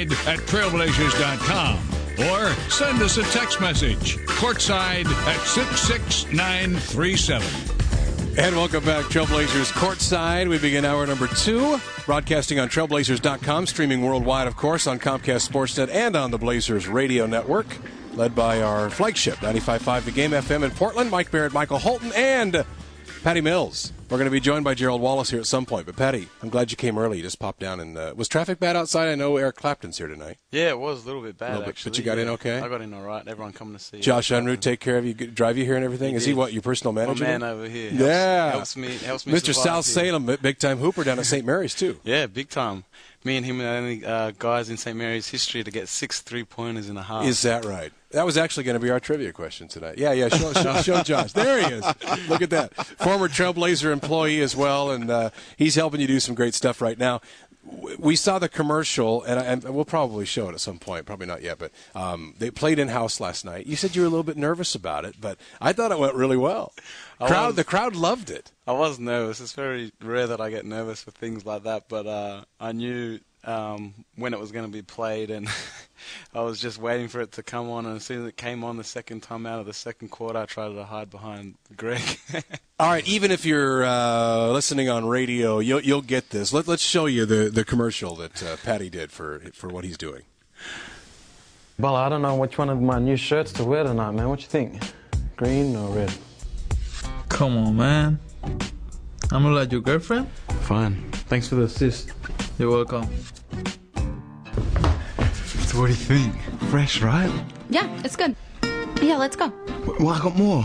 courtside at trailblazers.com or send us a text message, courtside at 66937. And welcome back, Trailblazers Courtside. We begin hour number 2, broadcasting on trailblazers.com, streaming worldwide, of course, on Comcast Sportsnet and on the Blazers Radio Network, led by our flagship, 95.5 The Game FM in Portland, Mike Barrett, Michael Holton, and Patty Mills. We're going to be joined by Gerald Wallace here at some point. But, Patty, I'm glad you came early. You just popped down. And was traffic bad outside? I know Eric Clapton's here tonight. Yeah, it was a little bit bad, actually. But you got in okay? I got in all right. Everyone coming to see you. Josh Unruh take care of you, drive you here and everything? Is he what, your personal manager? My man over here. Helps me Mr. South Salem, big-time hooper down at St. Mary's, too. Yeah, big time. Me and him are the only guys in St. Mary's history to get 6 3-pointers in a half. Is that right? That was actually going to be our trivia question tonight. Yeah, show Josh. There he is. Look at that. Former Trailblazer employee as well, and he's helping you do some great stuff right now. We saw the commercial, and we'll probably show it at some point. Probably not yet, but they played in-house last night. You said you were a little bit nervous about it, but I thought it went really well. The crowd loved it. I was nervous. It's very rare that I get nervous for things like that, but I knew when it was going to be played, and I was just waiting for it to come on, and as soon as it came on the second time out of the second quarter, I tried to hide behind Greg. All right, even if you're listening on radio, you'll get this. Let's show you the commercial that Patty did for what he's doing. Well, I don't know which one of my new shirts to wear tonight, man. What you think? Green or red? Come on, man. I'm gonna let your girlfriend? Fine. Thanks for the assist. You're welcome. So what do you think? Fresh, right? Yeah, it's good. Yeah, let's go. Well, I got more.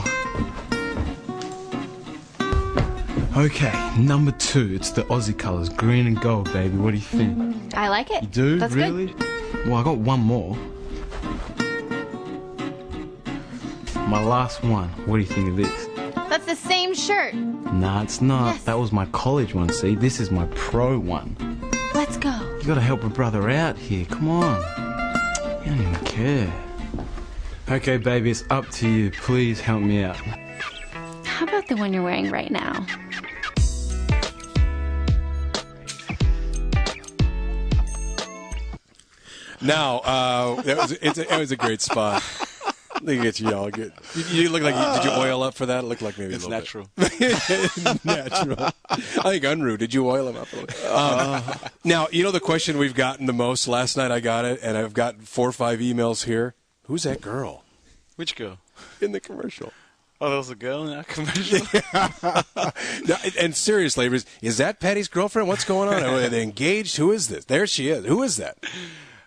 Okay, number 2. It's the Aussie colours, green and gold, baby. What do you think? I like it. You do? That's really? Good. Well, I got one more. My last one. What do you think of this? That's the same shirt. Nah, it's not. Yes. That was my college one, see? This is my pro one. Let's go. You gotta help a brother out here. Come on. You don't even care. Okay, baby, it's up to you. Please help me out. How about the one you're wearing right now? Now, it was a great spot. Look at you all. Good. You look like did you oil up for that? It looked like maybe It's a little natural. Natural. I think Unruh, did you oil him up a little? Now, you know the question we've gotten the most? Last night I got it, and I've got 4 or 5 emails here. Who's that girl? Which girl? In the commercial. Oh, there was a girl in that commercial? No, and seriously, is that Patty's girlfriend? What's going on? Are they engaged? Who is this? There she is. Who is that?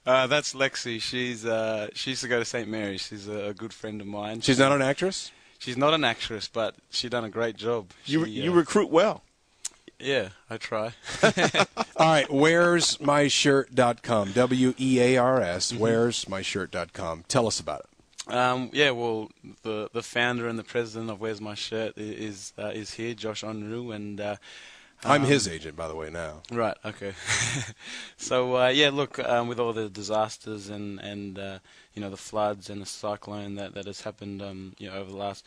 That's Lexi. She used to go to St. Mary's. She's a good friend of mine. She's not an actress? She's not an actress, but she done a great job. You recruit well. Yeah, I try. All right, where'smyshirt.com, WEARS, where'smyshirt.com. Tell us about it. Yeah, well, the founder and the president of Where's My Shirt is here, Josh Unruh, and I'm his agent, by the way, now. Right. Okay. So yeah, look, with all the disasters and you know, the floods and the cyclone that has happened you know, over the last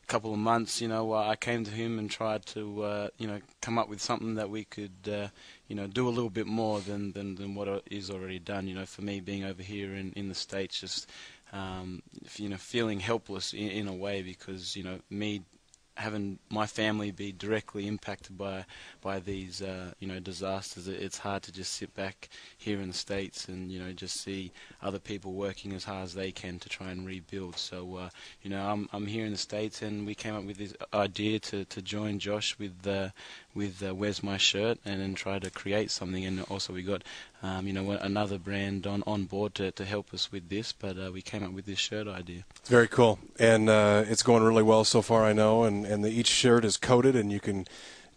couple of months, you know, I came to him and tried to you know, come up with something that we could you know, do a little bit more than what is already done. You know, for me being over here in the States, just you know, feeling helpless in a way, because, you know, me having my family be directly impacted by these you know, disasters, it's hard to just sit back here in the States and, you know, just see other people working as hard as they can to try and rebuild. So you know, I'm here in the States, and we came up with this idea to join Josh with Where's My Shirt, and then try to create something. And also we got you know, another brand on board to help us with this, but we came up with this shirt idea. It's very cool, and it's going really well so far, I know, and each shirt is coded, and you can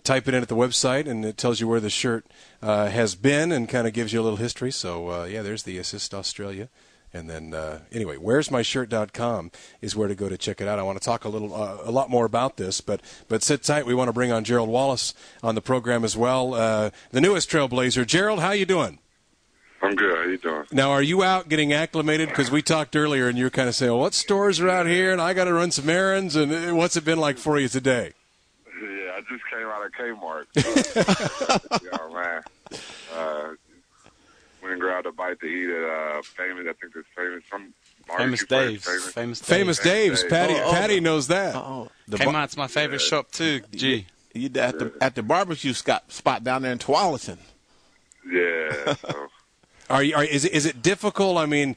type it in at the website, and it tells you where the shirt has been and kind of gives you a little history. So, yeah, there's the Assist Australia. And then, anyway, where'smyshirt.com is where to go to check it out. I want to talk a lot more about this, but sit tight. We want to bring on Gerald Wallace on the program as well, the newest Trailblazer. Gerald, how you doing? I'm good. How you doing? Now, are you out getting acclimated? Because we talked earlier, and you're kind of saying, well, what stores are out here, and I got to run some errands, and what's it been like for you today? Yeah, I just came out of Kmart. Yeah, man. went and grabbed a bite to eat at famous. I think it's famous. Some Famous barbecue place, Dave's. Famous Dave's. Patty, Oh, Patty knows that. Kmart's my favorite shop too. Gee. You at the barbecue spot down there in Tualatin. Yeah. So. Is it difficult? I mean,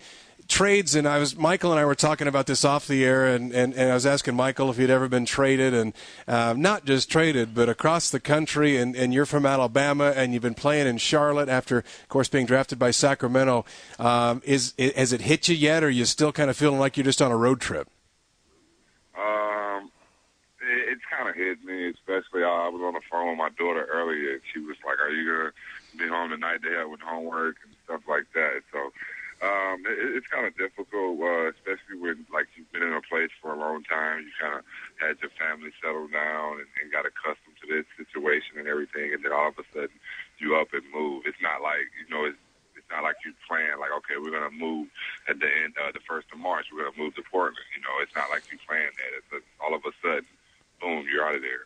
trades, and Michael and I were talking about this off the air, and I was asking Michael if he'd ever been traded, and not just traded, but across the country, and you're from Alabama, and you've been playing in Charlotte after, of course, being drafted by Sacramento. Has it hit you yet, or are you still kind of feeling like you're just on a road trip? It's kind of hit me, especially I was on the phone with my daughter earlier, and she was like, "Are you going to be home tonight to help with homework and stuff like that?" So it's kind of difficult, especially when, like, you've been in a place for a long time. You kind of had your family settle down and got accustomed to this situation and everything, and then all of a sudden you up and move. It's not like, it's not like you plan, like, okay, we're going to move at the end, the 1st of March, we're going to move to Portland. It's not like you planned that. It's all of a sudden, boom, you're out of there.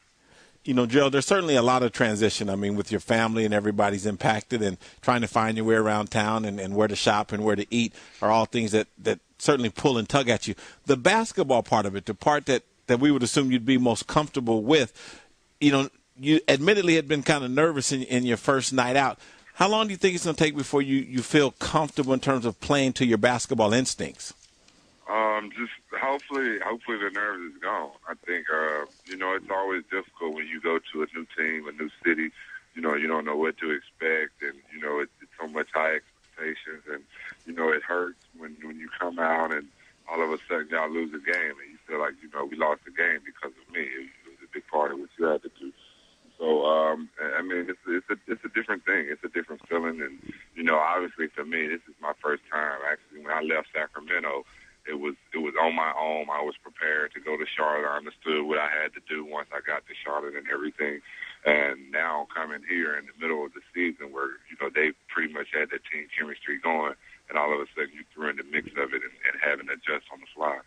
Gerald, there's certainly a lot of transition. I mean, with your family and everybody's impacted, and trying to find your way around town and where to shop and where to eat are all things that certainly pull and tug at you. The basketball part of it, the part that we would assume you'd be most comfortable with, you admittedly had been kind of nervous in your first night out. How long do you think it's going to take before you feel comfortable in terms of playing to your basketball instincts? Just hopefully the nerves is gone. I think, it's always difficult when you go to a new team, a new city. You don't know what to expect, and, it's so much high expectations, and, it hurts when you come out and all of a sudden y'all lose a game, and you feel like, we lost the game because of me. It was a big part of what you had to do. So, I mean, it's a different thing. It's a different feeling, and, obviously for me, this is my first time. Actually, when I left Sacramento, it was on my own. I was prepared to go to Charlotte. I understood what I had to do once I got to Charlotte and everything. And now coming here in the middle of the season where, they pretty much had the team chemistry going, and all of a sudden you threw in the mix of it and having to adjust on the fly.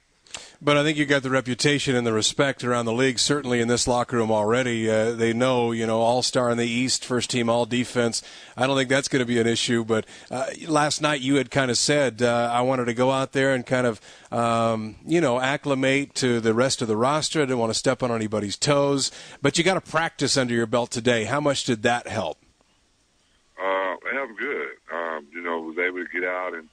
But I think you got the reputation and the respect around the league, certainly in this locker room already. They know, all-star in the East, first team all-defense. I don't think that's going to be an issue. But last night you had kind of said, I wanted to go out there and kind of, acclimate to the rest of the roster. I didn't want to step on anybody's toes. But you got to practice under your belt today. How much did that help? It helped good. Was able to get out and,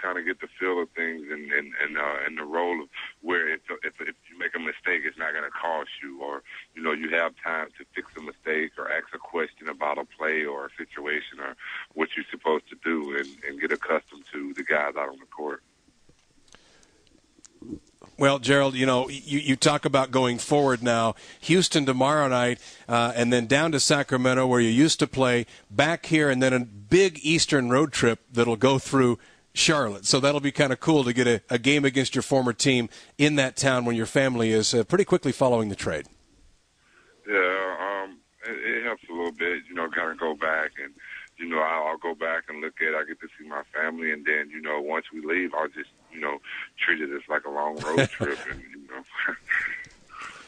kind of get the feel of things and the role of where if you make a mistake, it's not going to cost you, or, you have time to fix a mistake or ask a question about a play or a situation or what you're supposed to do and get accustomed to the guys out on the court. Well, Gerald, you talk about going forward now. Houston tomorrow night, and then down to Sacramento where you used to play, back here, and then a big Eastern road trip that'll go through Charlotte. So that'll be kind of cool to get a game against your former team in that town when your family is pretty quickly following the trade. Yeah, it helps a little bit, kind of go back and, I'll go back and look at it. I get to see my family, and then, once we leave, I'll just, treat it as like a long road trip. And,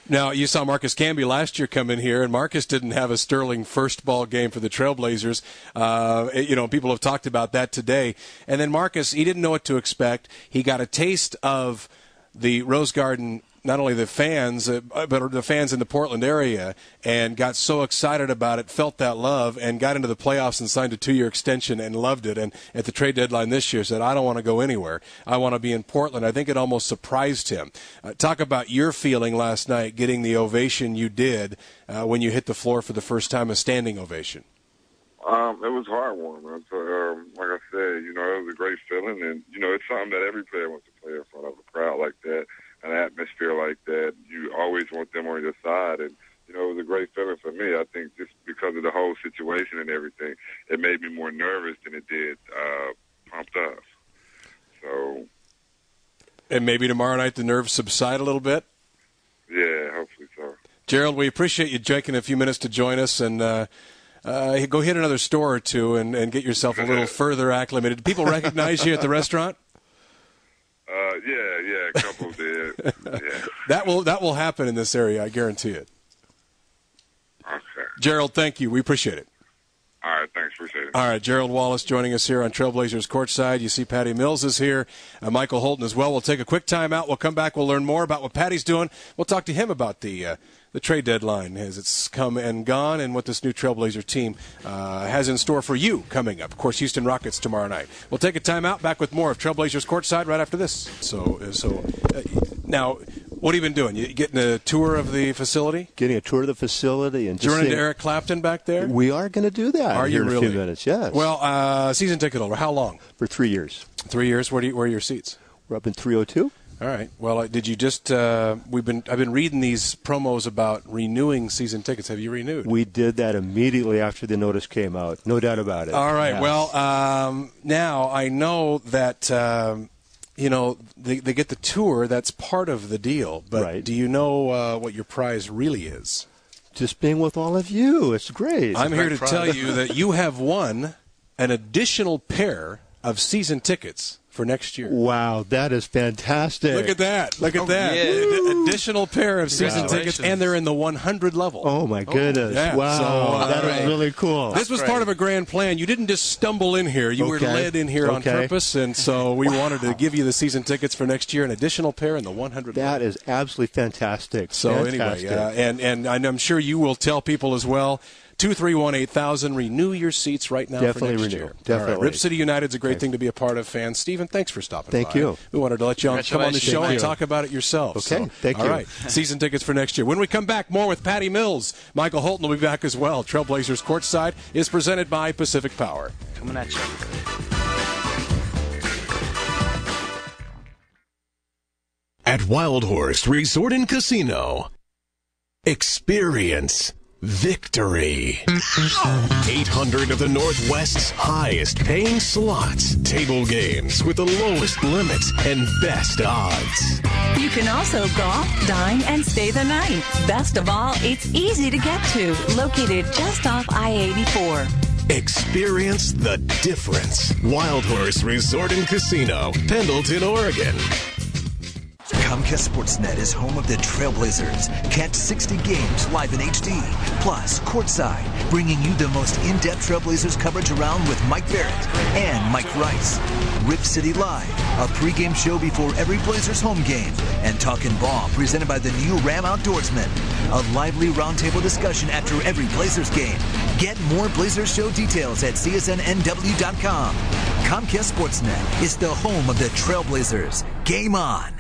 Now, you saw Marcus Camby last year come in here, and Marcus didn't have a sterling first ball game for the Trailblazers. People have talked about that today. And then Marcus, he didn't know what to expect. He got a taste of the Rose Garden, not only the fans, but the fans in the Portland area, and got so excited about it, felt that love, and got into the playoffs and signed a 2-year extension and loved it. And at the trade deadline this year said, I don't want to go anywhere. I want to be in Portland. I think it almost surprised him. Talk about your feeling last night getting the ovation you did when you hit the floor for the first time, a standing ovation. It was heartwarming. Like I said, it was a great feeling, and, it's something that every player wants to play in front of a crowd like that, an atmosphere like that. You always want them on your side, and, it was a great feeling for me. I think just because of the whole situation and everything, it made me more nervous than it did pumped up. So. And maybe tomorrow night the nerves subside a little bit? Yeah, hopefully so. Gerald, we appreciate you taking a few minutes to join us, and go hit another store or two and get yourself a little further acclimated. Do people recognize you at the restaurant? Yeah, a couple did. Yeah. That will happen in this area, I guarantee it. Okay. Gerald, thank you. We appreciate it. All right, thanks. Appreciate it. All right, Gerald Wallace joining us here on Trailblazers Courtside. You see Patty Mills is here, Michael Holton as well. We'll take a quick time out. We'll come back. We'll learn more about what Patty's doing. We'll talk to him about the trade deadline as it's come and gone and what this new Trailblazer team has in store for you coming up. Of course, Houston Rockets tomorrow night. We'll take a time out. Back with more of Trailblazers Courtside right after this. Now, what have you been doing? You getting a tour of the facility? Getting a tour of the facility. And did you run into Eric Clapton back there? We are going to do that. Are you really? In a few minutes, yes. Well, season ticket holder, how long? For 3 years. 3 years? Where are your seats? We're up in 302. All right. Well, did you just? I've been reading these promos about renewing season tickets. Have you renewed? We did that immediately after the notice came out. No doubt about it. All right. Yes. Well, now I know that they get the tour. That's part of the deal. But right. Do you know what your prize really is? Just being with all of you. It's great. I'm here to tell you that you have won an additional pair of season tickets for next year. Wow, that is fantastic. Look at that. Look at that. Yeah. Additional pair of season tickets, and they're in the 100 level. Oh, my goodness. Yeah. Wow, So, that is really cool. This was part of a grand plan. You didn't just stumble in here. You were led in here on purpose, and so we wanted to give you the season tickets for next year, an additional pair in the 100 That level. is absolutely fantastic. So fantastic. anyway, and I'm sure you will tell people as well, 231-8000. Renew your seats right now Definitely for next renew. year. Definitely. All right. Rip City United's a great thing to be a part of, fans. Stephen, thanks for stopping by. Thank you. We wanted to let you come on the show and talk about it yourself. Okay, thank you. All right, season tickets for next year. When we come back, more with Patty Mills. Michael Holton will be back as well. Trailblazers Courtside is presented by Pacific Power. Coming at you. At Wild Horse Resort and Casino, experience victory. 800 of the Northwest's highest paying slots, table games with the lowest limits and best odds. You can also golf, dine, and stay the night. Best of all, it's easy to get to, located just off I-84. Experience the difference. Wild Horse Resort and Casino, Pendleton, Oregon. Comcast Sportsnet is home of the Trailblazers. Catch 60 games live in HD, plus courtside, bringing you the most in-depth Trailblazers coverage around with Mike Barrett and Mike Rice. Rip City Live, a pregame show before every Blazers home game, and Talkin' Ball, presented by the new Ram Outdoorsman. A lively roundtable discussion after every Blazers game. Get more Blazers show details at csnnw.com. Comcast Sportsnet is the home of the Trailblazers. Game on.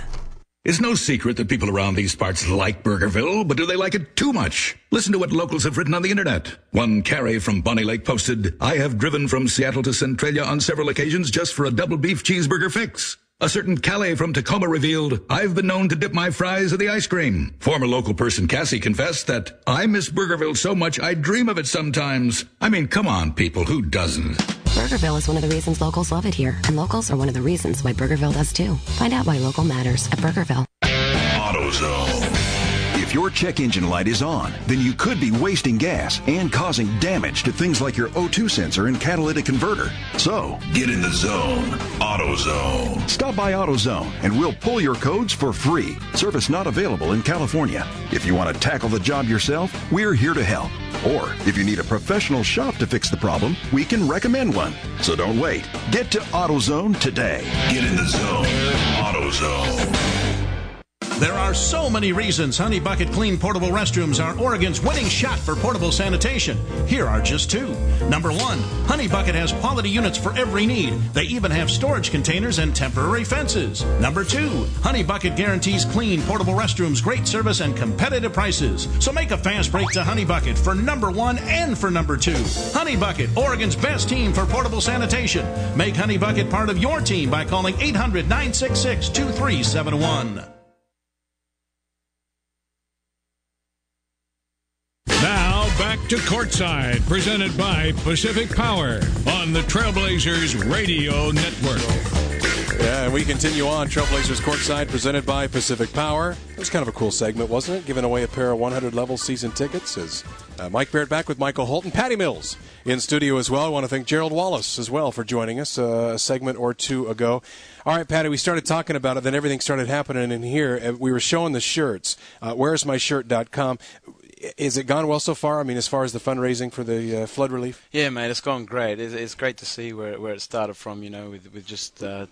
It's no secret that people around these parts like Burgerville, but do they like it too much? Listen to what locals have written on the internet. One Carrie from Bonnie Lake posted, "I have driven from Seattle to Centralia on several occasions just for a double beef cheeseburger fix." A certain Calais from Tacoma revealed, "I've been known to dip my fries in the ice cream." Former local person Cassie confessed that, "I miss Burgerville so much I dream of it sometimes." I mean, come on, people, who doesn't? Burgerville is one of the reasons locals love it here, and locals are one of the reasons why Burgerville does too. Find out why local matters at Burgerville. AutoZone. If your check engine light is on, then you could be wasting gas and causing damage to things like your O2 sensor and catalytic converter. So, get in the zone. AutoZone. Stop by AutoZone and we'll pull your codes for free. Service not available in California. If you want to tackle the job yourself, we're here to help. Or, if you need a professional shop to fix the problem, we can recommend one. So don't wait. Get to AutoZone today. Get in the zone. AutoZone. There are so many reasons Honey Bucket Clean Portable Restrooms are Oregon's winning shot for portable sanitation. Here are just two. Number one, Honey Bucket has quality units for every need. They even have storage containers and temporary fences. Number two, Honey Bucket guarantees clean portable restrooms, great service, and competitive prices. So make a fast break to Honey Bucket for number one and for number two. Honey Bucket, Oregon's best team for portable sanitation. Make Honey Bucket part of your team by calling 800-966-2371. Now back to Courtside, presented by Pacific Power on the Trailblazers Radio Network. Yeah, and we continue on. Trailblazers Courtside, presented by Pacific Power. It was kind of a cool segment, wasn't it? Giving away a pair of 100-level season tickets. As Mike Barrett back with Michael Holton. Patty Mills in studio as well. I want to thank Gerald Wallace as well for joining us a segment or two ago. All right, Patty, we started talking about it, then everything started happening in here. We were showing the shirts, where'smyshirt.com. Is it gone well so far? I mean, as far as the fundraising for the flood relief? Yeah, mate, it's gone great. It's great to see where it started from, with just 2